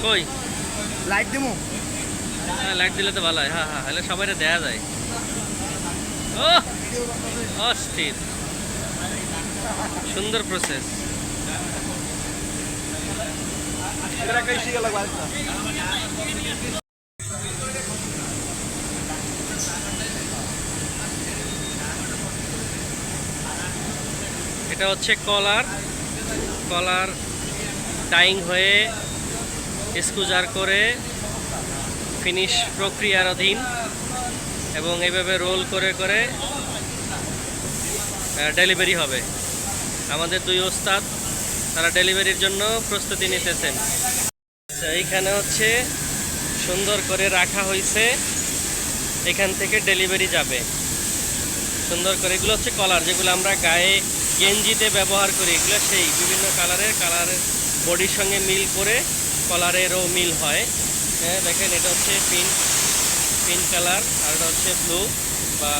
কই লাইট দিমু। হ্যাঁ লাইট দিলে তো ভালো হয়। হ্যাঁ হ্যাঁ, হলে সবাই দেয়া যায়। ও অস্থির, সুন্দর প্রসেস। এটা হচ্ছে কলার, কলার ডাইং হয়ে স্কুজার করে ফিনিশ প্রক্রিয়াধীন, এবং এইভাবে রোল করে করে ডেলিভারি হবে। আমাদের দুই ওস্তাদ তারা ডেলিভারির জন্য প্রস্তুতি নিতেছেন। এইখানে হচ্ছে সুন্দর করে রাখা হয়েছে, এখান থেকে ডেলিভারি যাবে সুন্দর করে। এগুলো হচ্ছে কলার, যেগুলো আমরা গায়ে গেঞ্জিতে ব্যবহার করি। এগুলো সেই বিভিন্ন কালারের বডির সঙ্গে মিল করে কলারেরও মিল হয়। হ্যাঁ দেখেন, এটা হচ্ছে পিঙ্ক কালার, আর এটা হচ্ছে ব্লু বা